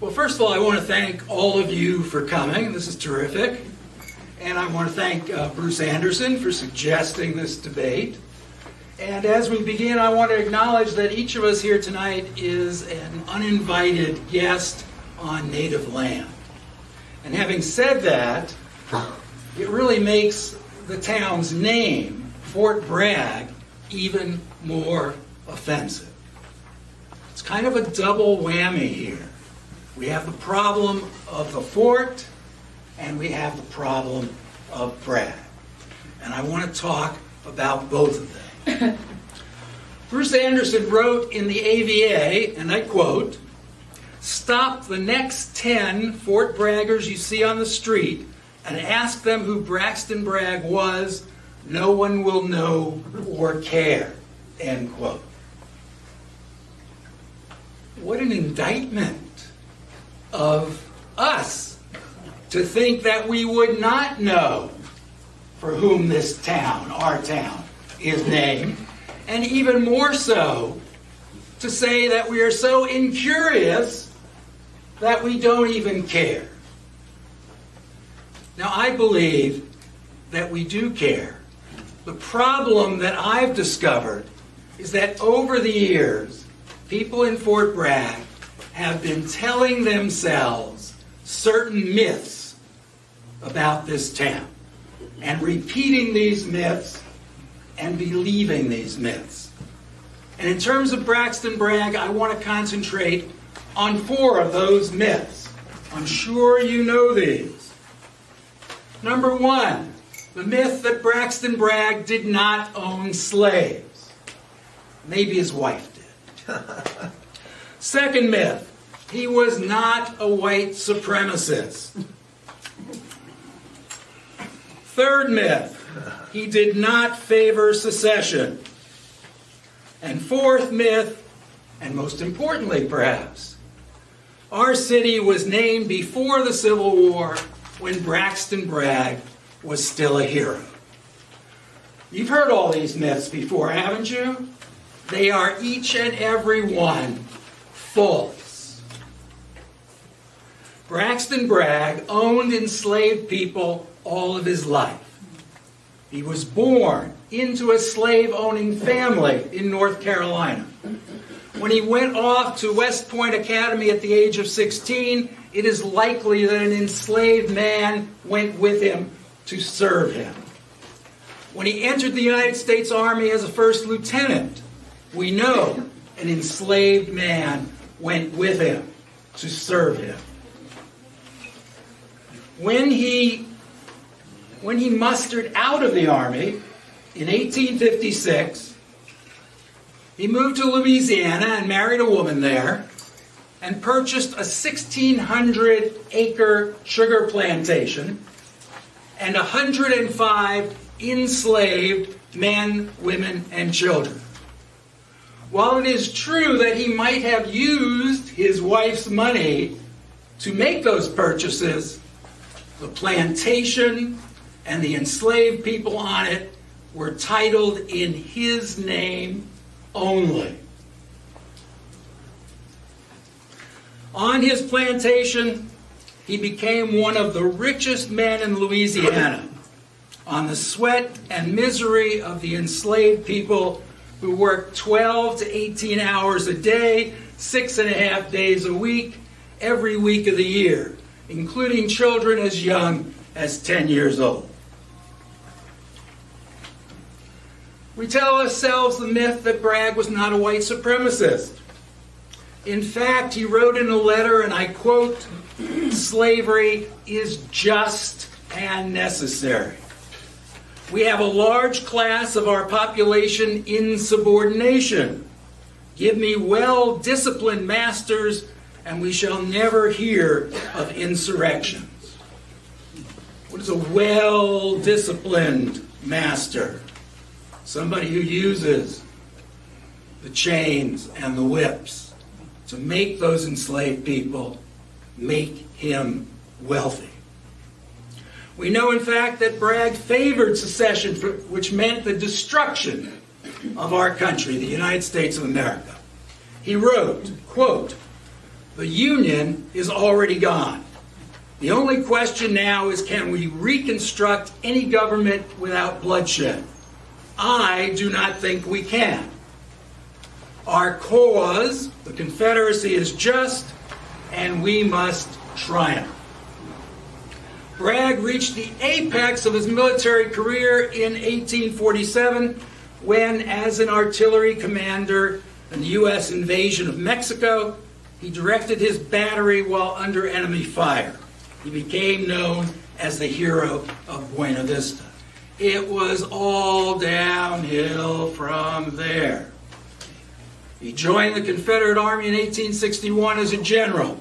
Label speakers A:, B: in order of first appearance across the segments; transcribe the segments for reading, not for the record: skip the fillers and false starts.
A: Well, first of all, I want to thank all of you for coming. This is terrific. And I want to thank Bruce Anderson for suggesting this debate. And as we begin, I want to acknowledge that each of us here tonight is an uninvited guest on native land. And having said that, it really makes the town's name, Fort Bragg, even more offensive. It's kind of a double whammy here. We have the problem of the fort, and we have the problem of Bragg. And I want to talk about both of them. Bruce Anderson wrote in the AVA, and I quote, "Stop the next 10 Fort Braggers you see on the street and ask them who Braxton Bragg was. No one will know or care." End quote. What an indictment of us to think that we would not know for whom this town, our town, is named, and even more so to say that we are so incurious that we don't even care. Now, I believe that we do care. The problem that I've discovered is that over the years, people in Fort Bragg have been telling themselves certain myths about this town and repeating these myths and believing these myths. And in terms of Braxton Bragg, I want to concentrate on 4 of those myths. I'm sure you know these. Number 1, the myth that Braxton Bragg did not own slaves. Maybe his wife did. Second myth, he was not a white supremacist. Third myth, he did not favor secession. And fourth myth, and most importantly perhaps, our city was named before the Civil War when Braxton Bragg was still a hero. You've heard all these myths before, haven't you? They are each and every one false. Braxton Bragg owned enslaved people all of his life. He was born into a slave-owning family in North Carolina. When he went off to West Point Academy at the age of 16, it is likely that an enslaved man went with him to serve him. When he entered the United States Army as a first lieutenant, we know an enslaved man went with him to serve him. When he mustered out of the Army in 1856, he moved to Louisiana and married a woman there and purchased a 1,600-acre sugar plantation and 105 enslaved men, women, and children. While it is true that he might have used his wife's money to make those purchases, the plantation and the enslaved people on it were titled in his name only. On his plantation, he became one of the richest men in Louisiana on the sweat and misery of the enslaved people who worked 12 to 18 hours a day, 6.5 days a week, every week of the year, including children as young as 10 years old. We tell ourselves the myth that Bragg was not a white supremacist. In fact, he wrote in a letter, and I quote, "Slavery is just and necessary. We have a large class of our population in subordination. Give me well-disciplined masters, and we shall never hear of insurrections." What is a well-disciplined master? Somebody who uses the chains and the whips to make those enslaved people make him wealthy. We know, in fact, that Bragg favored secession, which meant the destruction of our country, the United States of America. He wrote, quote, The Union is already gone. The only question now is, can we reconstruct any government without bloodshed? I do not think we can. Our cause, the Confederacy, is just, and we must triumph. Bragg reached the apex of his military career in 1847 when, as an artillery commander in the U.S. invasion of Mexico, he directed his battery while under enemy fire. He became known as the hero of Buena Vista. It was all downhill from there. He joined the Confederate Army in 1861 as a general.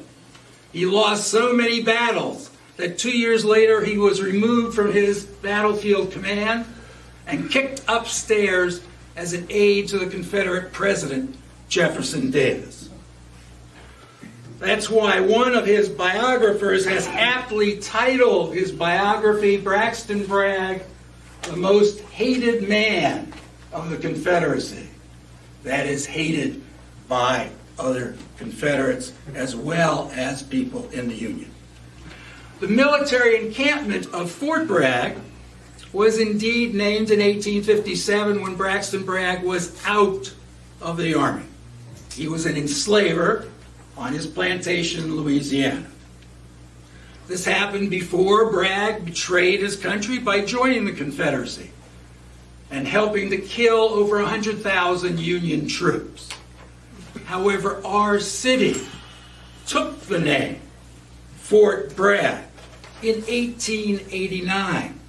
A: He lost so many battles that 2 years later he was removed from his battlefield command and kicked upstairs as an aide to the Confederate President, Jefferson Davis. That's why one of his biographers has aptly titled his biography, Braxton Bragg, the most hated man of the Confederacy. That is, hated by other Confederates as well as people in the Union. The military encampment of Fort Bragg was indeed named in 1857 when Braxton Bragg was out of the Army. He was an enslaver on his plantation in Louisiana. This happened before Bragg betrayed his country by joining the Confederacy and helping to kill over 100,000 Union troops. However, our city took the name Fort Bragg in 1889.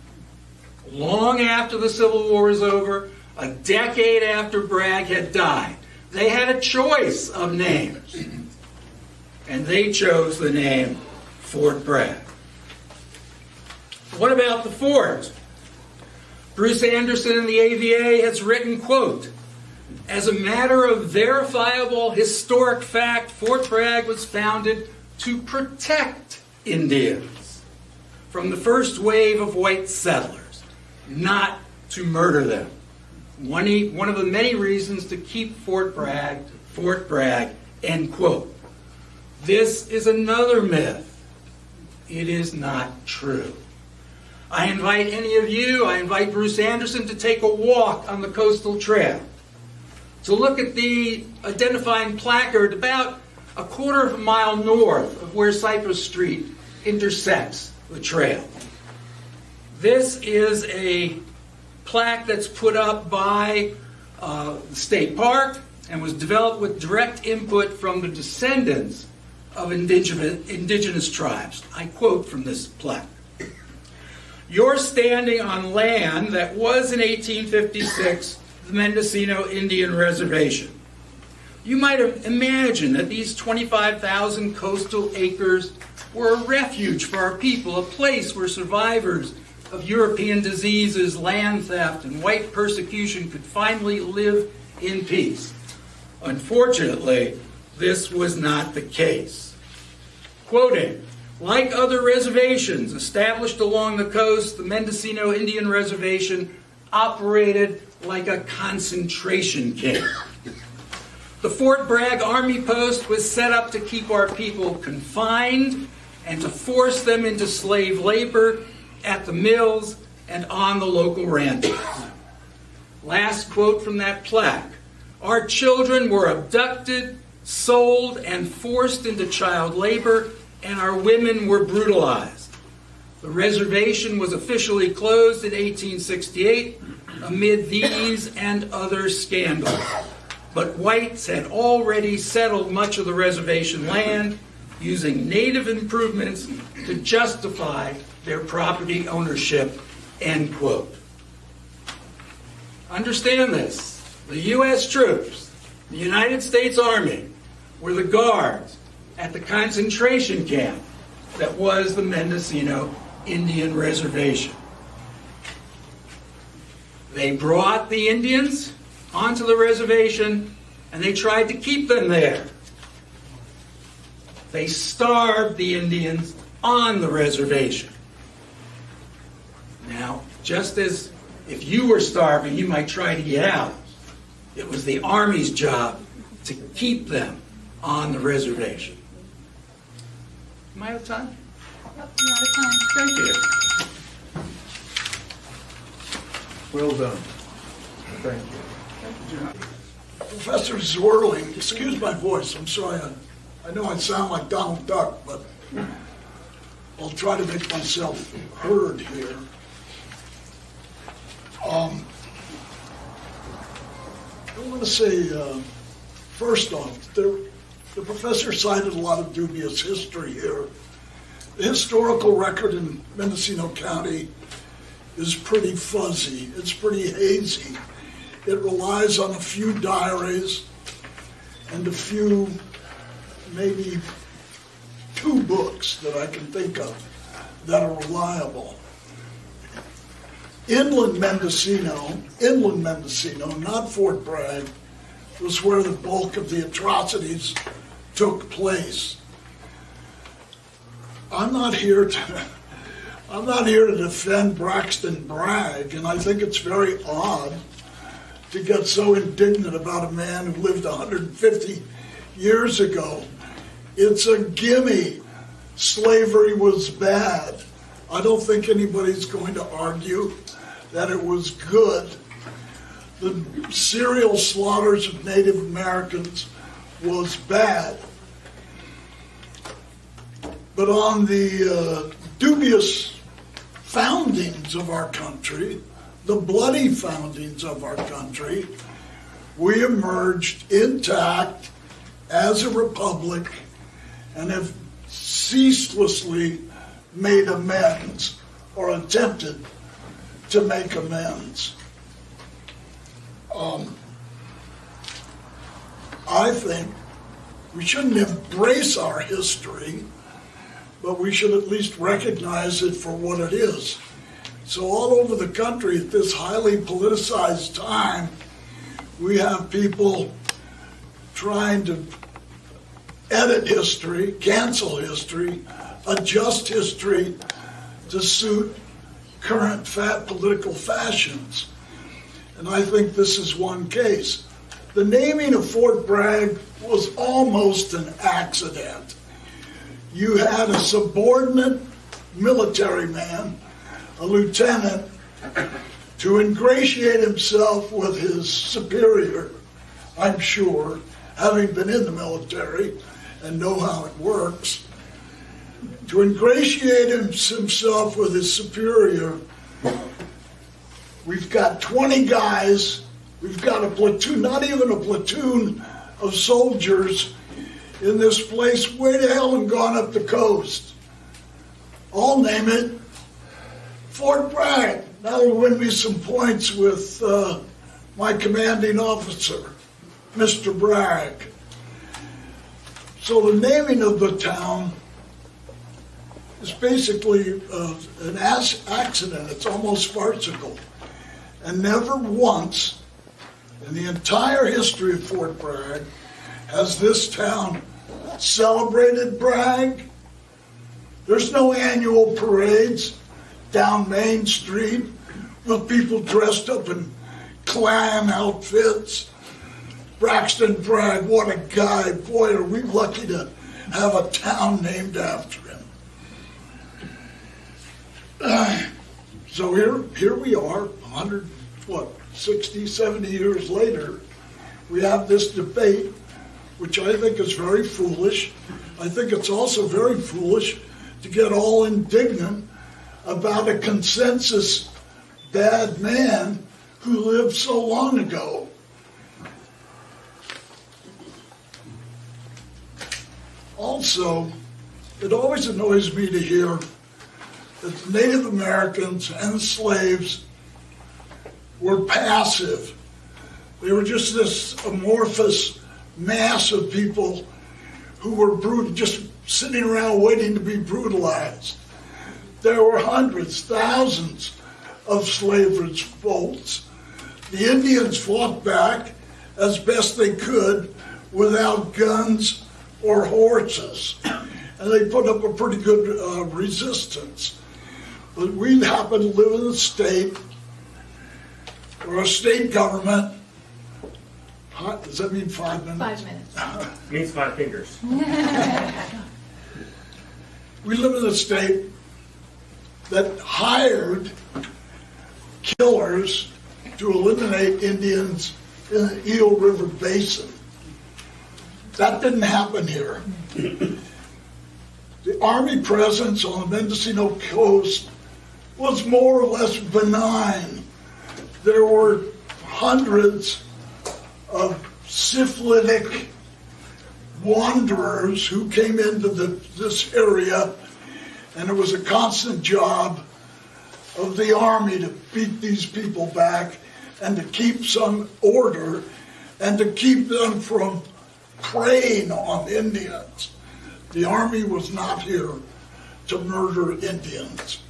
A: Long after the Civil War was over, a decade after Bragg had died. They had a choice of names, and they chose the name Fort Bragg. What about the fort? Bruce Anderson in the AVA has written, quote, "As a matter of verifiable historic fact, Fort Bragg was founded to protect Indians from the first wave of white settlers, not to murder them. One of the many reasons to keep Fort Bragg, end quote." This is another myth. It is not true. I invite Bruce Anderson to take a walk on the coastal trail, to look at the identifying placard about a quarter of a mile north of where Cypress Street intersects the trail. This is a plaque that's put up by the state park and was developed with direct input from the descendants of indigenous tribes. I quote from this plaque. "You're standing on land that was in 1856 the Mendocino Indian Reservation. You might have imagined that these 25,000 coastal acres were a refuge for our people, a place where survivors of European diseases, land theft, and white persecution could finally live in peace. Unfortunately, this was not the case." Quoting, "Like other reservations established along the coast, the Mendocino Indian Reservation operated like a concentration camp. The Fort Bragg Army Post was set up to keep our people confined and to force them into slave labor at the mills and on the local ranches." Last quote from that plaque. "Our children were abducted, sold, and forced into child labor, and our women were brutalized. The reservation was officially closed in 1868 amid these and other scandals. But whites had already settled much of the reservation land using native improvements to justify their property ownership," end quote. Understand this. The U.S. troops, the United States Army, were the guards at the concentration camp that was the Mendocino Indian Reservation. They brought the Indians onto the reservation and they tried to keep them there. They starved the Indians on the reservation. Now, just as if you were starving, you might try to get out, it was the Army's job to keep them on the reservation. Am I out of time?
B: Yep, you're out of time.
A: Thank you.
C: Well done. Thank you.
D: Professor Zwirling, excuse my voice, I'm sorry, I know I sound like Donald Duck, but I'll try to make myself heard here. I want to say, first off, the professor cited a lot of dubious history here. The historical record in Mendocino County is pretty fuzzy. It's pretty hazy. It relies on a few diaries and a few, maybe 2 books that I can think of that are reliable. Inland Mendocino, not Fort Bragg, was where the bulk of the atrocities took place. I'm not here to defend Braxton Bragg, and I think it's very odd to get so indignant about a man who lived 150 years ago. It's a gimme. Slavery was bad. I don't think anybody's going to argue that it was good. The serial slaughters of Native Americans was bad. But on the dubious foundings of our country, the bloody foundings of our country, we emerged intact as a republic and have ceaselessly made amends or attempted to make amends. I think we shouldn't embrace our history, but we should at least recognize it for what it is. So all over the country at this highly politicized time, we have people trying to edit history, cancel history, adjust history to suit current political fashions. And I think this is one case. The naming of Fort Bragg was almost an accident. You had a subordinate military man, a lieutenant, to ingratiate himself with his superior, I'm sure, having been in the military and know how it works, to ingratiate himself with his superior. We've got 20 guys, we've got a platoon, not even a platoon of soldiers in this place way to hell and gone up the coast. I'll name it Fort Bragg. That'll win me some points with my commanding officer, Mr. Bragg. So the naming of the town is basically an accident. It's almost farcical. And never once in the entire history of Fort Bragg has this town celebrated Bragg. There's no annual parades down Main Street with people dressed up in Klan outfits. Braxton Bragg, what a guy. Boy, are we lucky to have a town named after him. So here we are, 60, 70 years later, we have this debate, which I think is very foolish. I think it's also very foolish to get all indignant about a consensus bad man who lived so long ago. Also, it always annoys me to hear that the Native Americans and the slaves were passive. They were just this amorphous mass of people who were just sitting around waiting to be brutalized. There were hundreds, thousands of slave revolts. The Indians fought back as best they could without guns or horses, and they put up a pretty good resistance. But we happen to live in a state or a state government. Does that mean 5 minutes?
B: 5 minutes.
E: Means 5 fingers.
D: We live in a state that hired killers to eliminate Indians in the Eel River Basin. That didn't happen here. The Army presence on the Mendocino coast was more or less benign. There were hundreds of syphilitic wanderers who came into this area, and it was a constant job of the Army to beat these people back and to keep some order and to keep them from preying on Indians. The Army was not here to murder Indians.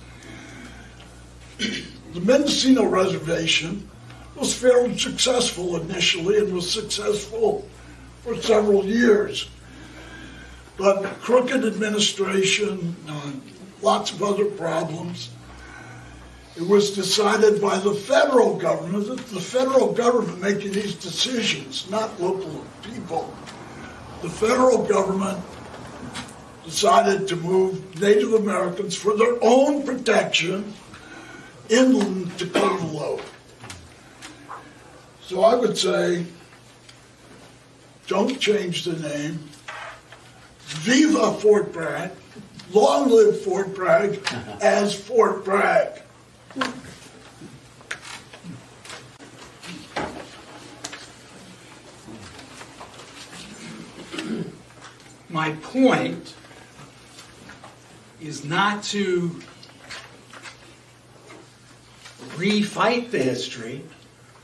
D: The Mendocino Reservation was fairly successful initially and was successful for several years. But crooked administration, lots of other problems. It was decided by the federal government, that the federal government making these decisions, not local people. The federal government decided to move Native Americans for their own protection inland to Cotalow. So I would say, don't change the name. Viva Fort Bragg. Long live Fort Bragg as Fort Bragg.
A: My point is not to refight the history,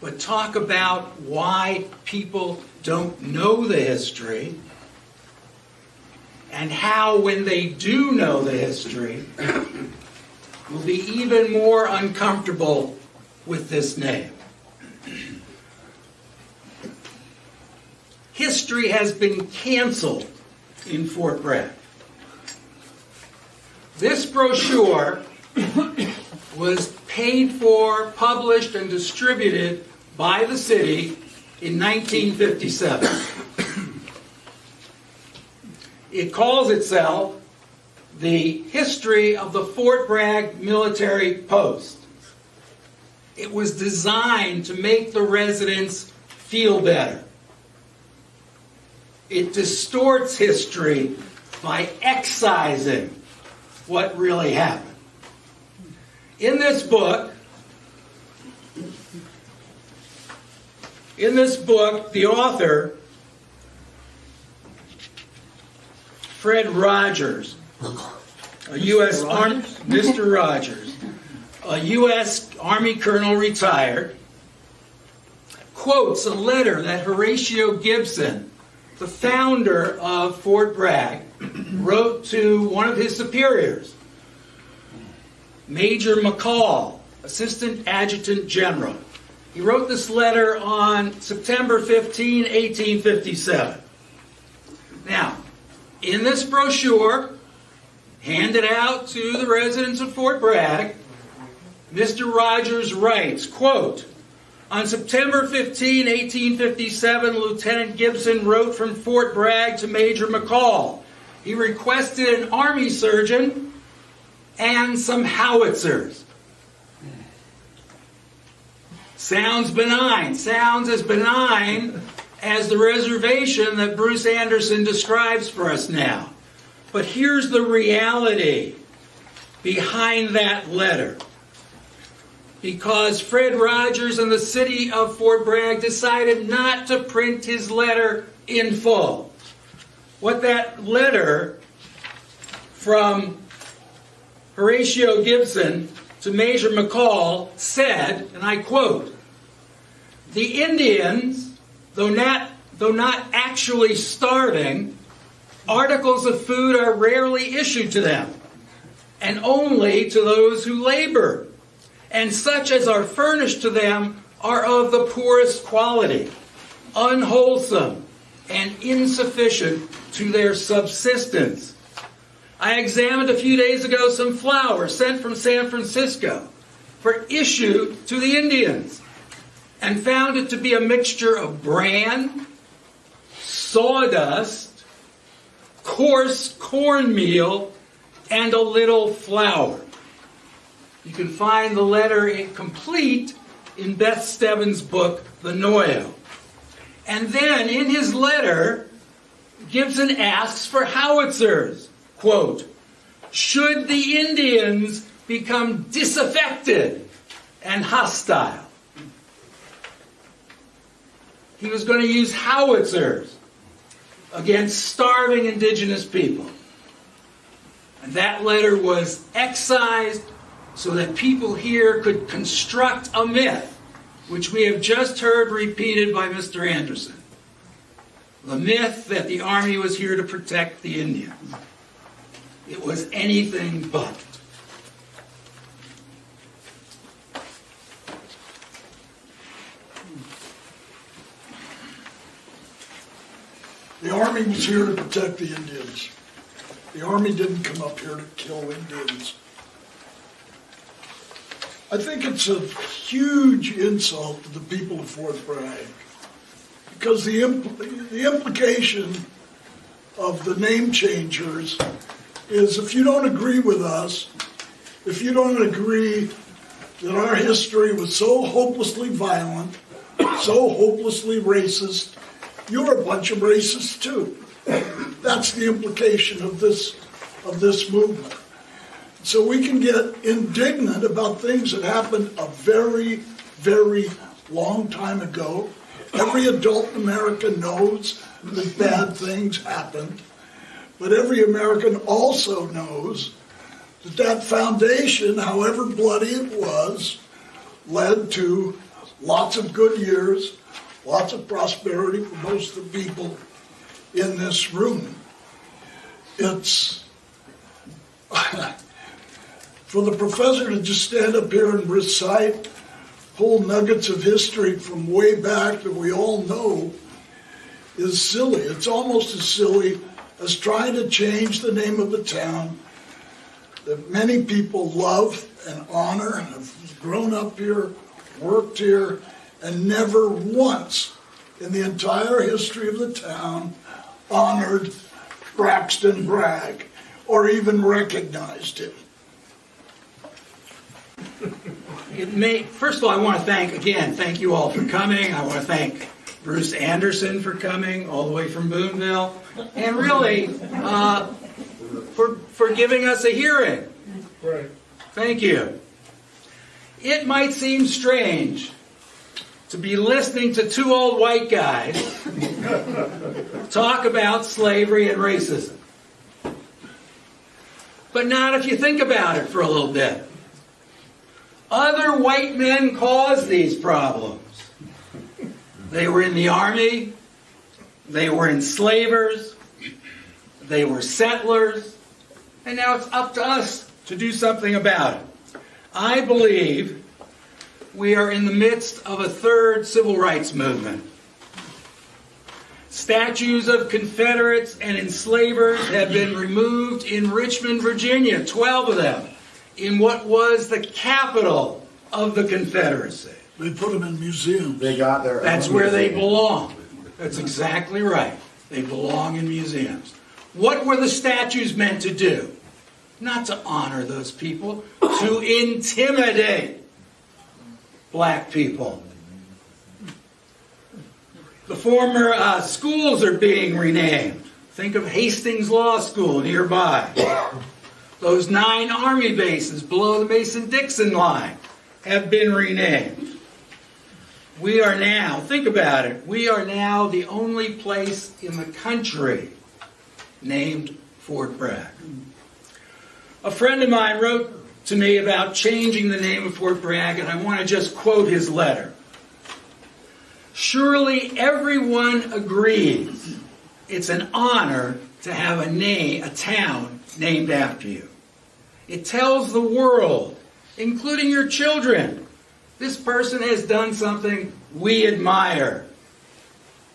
A: but talk about why people don't know the history and how, when they do know the history, will be even more uncomfortable with this name. History has been canceled in Fort Bragg. This brochure was paid for, published, and distributed by the city in 1957. It calls itself The History of the Fort Bragg Military Post. It was designed to make the residents feel better. It distorts history by excising what really happened. In this book, the author, Fred Rogers, a U.S. Army, Mr. Rogers, a U.S. Army colonel retired, quotes a letter that Horatio Gibson, the founder of Fort Bragg, wrote to one of his superiors, Major McCall, Assistant Adjutant General. He wrote this letter on September 15, 1857. Now, in this brochure, handed out to the residents of Fort Bragg, Mr. Rogers writes, quote, on September 15, 1857, Lieutenant Gibson wrote from Fort Bragg to Major McCall. He requested an army surgeon and some howitzers. Sounds benign. Sounds as benign as the reservation that Bruce Anderson describes for us now. But here's the reality behind that letter. Because Fred Rogers and the city of Fort Bragg decided not to print his letter in full. What that letter from Horatio Gibson to Major McCall said, and I quote, the Indians, though not actually starving, articles of food are rarely issued to them, and only to those who labor. And such as are furnished to them are of the poorest quality, unwholesome, and insufficient to their subsistence. I examined a few days ago some flour sent from San Francisco for issue to the Indians, and found it to be a mixture of bran, sawdust, coarse cornmeal, and a little flour. You can find the letter complete in Beth Stebbins' book, The Noyo. And then in his letter, Gibson asks for howitzers. Quote, should the Indians become disaffected and hostile. He was going to use howitzers against starving indigenous people. And that letter was excised so that people here could construct a myth, which we have just heard repeated by Mr. Anderson. The myth that the Army was here to protect the Indians. It was anything but.
D: The Army was here to protect the Indians. The Army didn't come up here to kill Indians. I think it's a huge insult to the people of Fort Bragg, because the implication of the name changers is, if you don't agree with us, if you don't agree that our history was so hopelessly violent, so hopelessly racist, you're a bunch of racists too. That's the implication of this movement. So we can get indignant about things that happened a very, very long time ago. Every adult in America knows that bad things happened, but every American also knows that that foundation, however bloody it was, led to lots of good years, lots of prosperity for most of the people in this room. It's for the professor to just stand up here and recite whole nuggets of history from way back that we all know is silly. It's almost as silly as trying to change the name of a town that many people love and honor and have grown up here, worked here, and never once in the entire history of the town honored Braxton Bragg or even recognized him.
A: First of all, I want to thank you all for coming. I want to thank Bruce Anderson for coming all the way from Boonville, and really for giving us a hearing.
C: Right.
A: Thank you. It might seem strange to be listening to two old white guys talk about slavery and racism. But not if you think about it for a little bit. Other white men caused these problems. They were in the Army, they were enslavers, they were settlers, and now it's up to us to do something about it. I believe we are in the midst of a third civil rights movement. Statues of Confederates and enslavers have been removed in Richmond, Virginia, 12 of them, in what was the capital of the Confederacy.
D: They put them in museums.
C: They got their
A: That's where they belong. That's exactly right. They belong in museums. What were the statues meant to do? Not to honor those people, to intimidate black people. The former schools are being renamed. Think of Hastings Law School nearby. Those 9 Army bases below the Mason-Dixon line have been renamed. We are now, think about it, we are now the only place in the country named Fort Bragg. A friend of mine wrote to me about changing the name of Fort Bragg, and I want to just quote his letter. Surely everyone agrees it's an honor to have a town named after you. It tells the world, including your children, this person has done something we admire.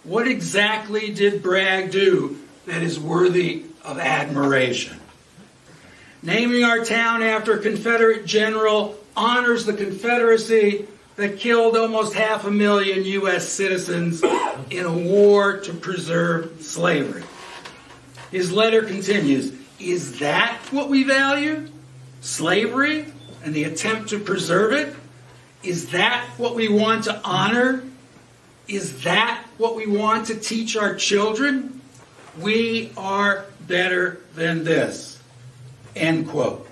A: What exactly did Bragg do that is worthy of admiration? Naming our town after a Confederate general honors the Confederacy that killed almost 500,000 U.S. citizens in a war to preserve slavery. His letter continues, Is that what we value? Slavery and the attempt to preserve it? Is that what we want to honor? Is that what we want to teach our children? We are better than this. End quote.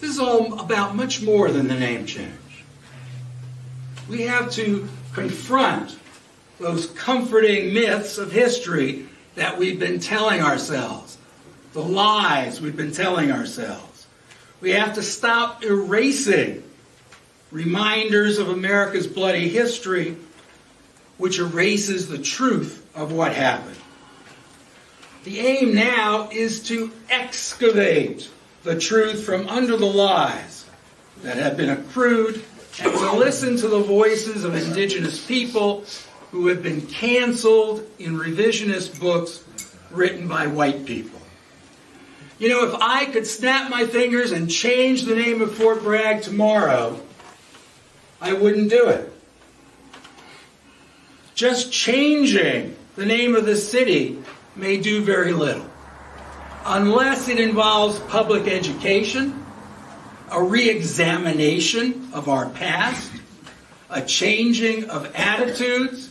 A: This is all about much more than the name change. We have to confront those comforting myths of history that we've been telling ourselves, the lies we've been telling ourselves. We have to stop erasing reminders of America's bloody history, which erases the truth of what happened. The aim now is to excavate the truth from under the lies that have been accrued and to listen to the voices of indigenous people who have been canceled in revisionist books written by white people. You know, if I could snap my fingers and change the name of Fort Bragg tomorrow, I wouldn't do it. Just changing the name of the city may do very little, unless it involves public education, a re-examination of our past, a changing of attitudes,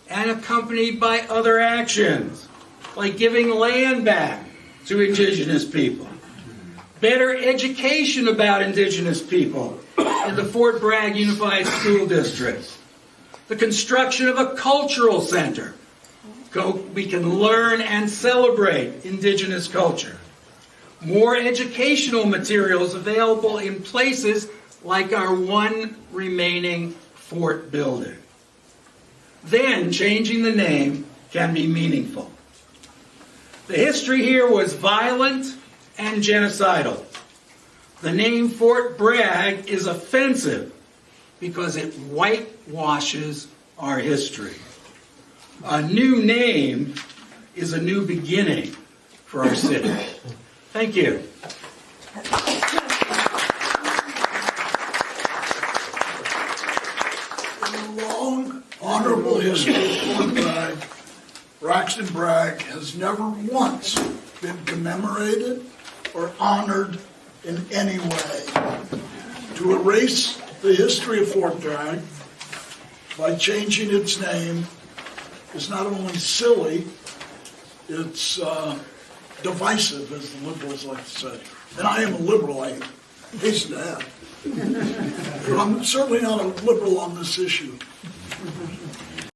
A: and accompanied by other actions, like giving land back to indigenous people, better education about indigenous people in the Fort Bragg Unified School District, the construction of a cultural center. We can learn and celebrate indigenous culture. More educational materials available in places like our one remaining fort building. Then changing the name can be meaningful. The history here was violent and genocidal. The name Fort Bragg is offensive because it whitewashes our history. A new name is a new beginning for our city. Thank you.
D: In the long, honorable history of Fort Bragg, Braxton Bragg has never once been commemorated or honored in any way. To erase the history of Fort Bragg by changing its name is not only silly, it's divisive, as the liberals like to say. And I am a liberal, I hasten to add. But I'm certainly not a liberal on this issue.